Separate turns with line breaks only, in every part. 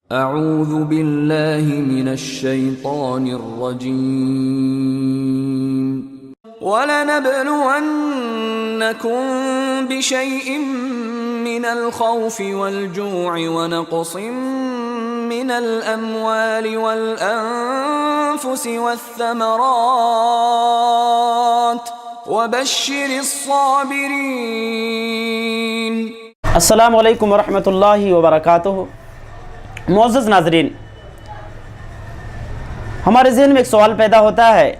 اعوذ باللہ من الشیطان الرجیم وَلَنَبْلُوَنَّكُمْ بِشَيْءٍ مِّنَ الْخَوْفِ وَالْجُوعِ وَنَقْصٍ مِّنَ الْأَمْوَالِ وَالْأَنفُسِ وَالثَّمَرَاتِ وَبَشِّرِ الصَّابِرِينَ۔
السلام علیکم ورحمۃ اللہ وبرکاتہ۔ معزز ناظرین، ہمارے ذہن میں ایک سوال پیدا ہوتا ہے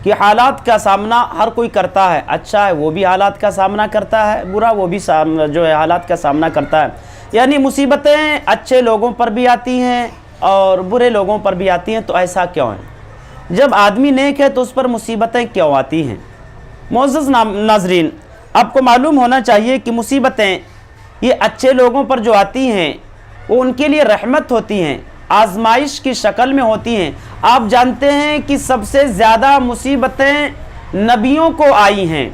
کہ حالات کا سامنا ہر کوئی کرتا ہے، اچھا ہے وہ بھی حالات کا سامنا کرتا ہے، برا وہ بھی جو ہے حالات کا سامنا کرتا ہے، یعنی مصیبتیں اچھے لوگوں پر بھی آتی ہیں اور برے لوگوں پر بھی آتی ہیں، تو ایسا کیوں ہے؟ جب آدمی نیک ہے تو اس پر مصیبتیں کیوں آتی ہیں؟ معزز ناظرین، آپ کو معلوم ہونا چاہیے کہ مصیبتیں یہ اچھے لوگوں پر جو آتی ہیں وہ ان کے لیے رحمت ہوتی ہیں، آزمائش کی شکل میں ہوتی ہیں۔ آپ جانتے ہیں کہ سب سے زیادہ مصیبتیں نبیوں کو آئی ہیں،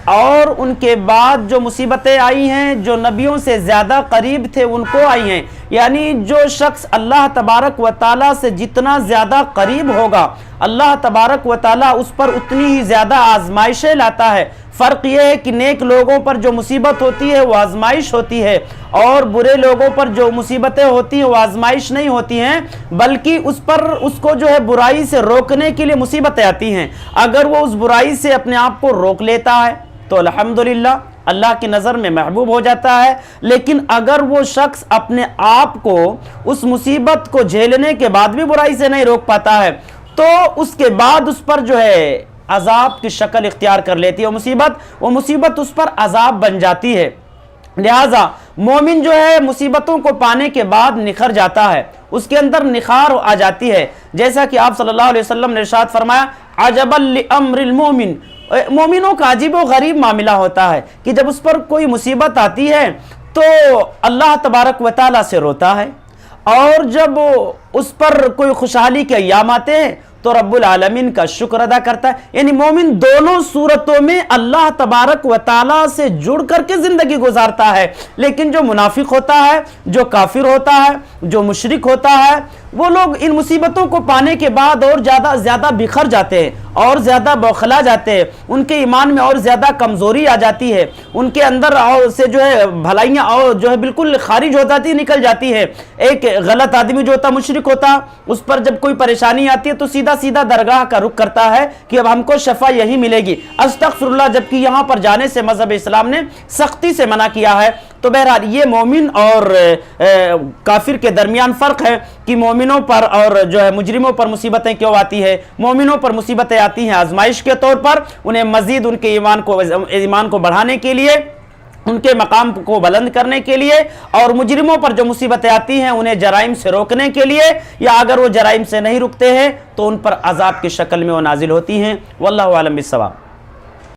اور ان کے بعد جو مصیبتیں آئی ہیں جو نبیوں سے زیادہ قریب تھے ان کو آئی ہیں، یعنی جو شخص اللہ تبارک و تعالیٰ سے جتنا زیادہ قریب ہوگا اللہ تبارک و تعالیٰ اس پر اتنی ہی زیادہ آزمائشیں لاتا ہے۔ فرق یہ ہے کہ نیک لوگوں پر جو مصیبت ہوتی ہے وہ آزمائش ہوتی ہے، اور برے لوگوں پر جو مصیبتیں ہوتی ہیں وہ آزمائش نہیں ہوتی ہیں، بلکہ اس کو جو ہے برائی سے روکنے کے لیے مصیبتیں آتی ہیں۔ اگر وہ اس برائی سے اپنے آپ کو روک لیتا ہے تو الحمدللہ اللہ کی نظر میں محبوب ہو جاتا ہے، لیکن اگر وہ شخص اپنے آپ کو اس مصیبت کو جھیلنے کے بعد بھی برائی سے نہیں روک پاتا ہے تو اس کے بعد اس پر جو ہے عذاب کی شکل اختیار کر لیتی ہے وہ مصیبت اس پر عذاب بن جاتی ہے۔ لہٰذا مومن جو ہے مصیبتوں کو پانے کے بعد نکھر جاتا ہے، اس کے اندر نکھار آ جاتی ہے، جیسا کہ آپ صلی اللہ علیہ وسلم نے ارشاد فرمایا عجبا لامر المومن، مومنوں کا عجیب و غریب معاملہ ہوتا ہے کہ جب اس پر کوئی مصیبت آتی ہے تو اللہ تبارک و تعالیٰ سے روتا ہے، اور جب اس پر کوئی خوشحالی کے ایام آتے ہیں تو رب العالمین کا شکر ادا کرتا ہے۔ یعنی مومن دونوں صورتوں میں اللہ تبارک و تعالیٰ سے جڑ کر کے زندگی گزارتا ہے، لیکن جو منافق ہوتا ہے، جو کافر ہوتا ہے، جو مشرک ہوتا ہے، وہ لوگ ان مصیبتوں کو پانے کے بعد اور زیادہ بکھر جاتے ہیں اور زیادہ بوخلا جاتے ہیں، ان کے ایمان میں اور زیادہ کمزوری آ جاتی ہے، ان کے اندر سے جو ہے بھلائیاں اور جو ہے بالکل خارج ہو جاتی نکل جاتی ہے۔ ایک غلط آدمی جو ہوتا مشرک ہوتا، اس پر جب کوئی پریشانی آتی ہے تو سیدھا درگاہ کا رخ کرتا ہے کہ اب ہم کو شفا یہی ملے گی، استغفر اللہ، جبکہ یہاں پر جانے سے مذہب اسلام نے سختی سے منع کیا ہے۔ تو بہرحال یہ مومن اور کافر کے درمیان فرق ہے کہ مومنوں پر اور جو ہے مجرموں پر مصیبتیں کیوں آتی ہے۔ مومنوں پر مصیبتیں آتی ہیں آزمائش کے طور پر، انہیں مزید ان کے ایمان کو بڑھانے کے لیے، ان کے مقام کو بلند کرنے کے لیے، اور مجرموں پر جو مصیبتیں آتی ہیں انہیں جرائم سے روکنے کے لیے، یا اگر وہ جرائم سے نہیں رکتے ہیں تو ان پر عذاب کی شکل میں وہ نازل ہوتی ہیں۔ واللہ اعلم بالصواب۔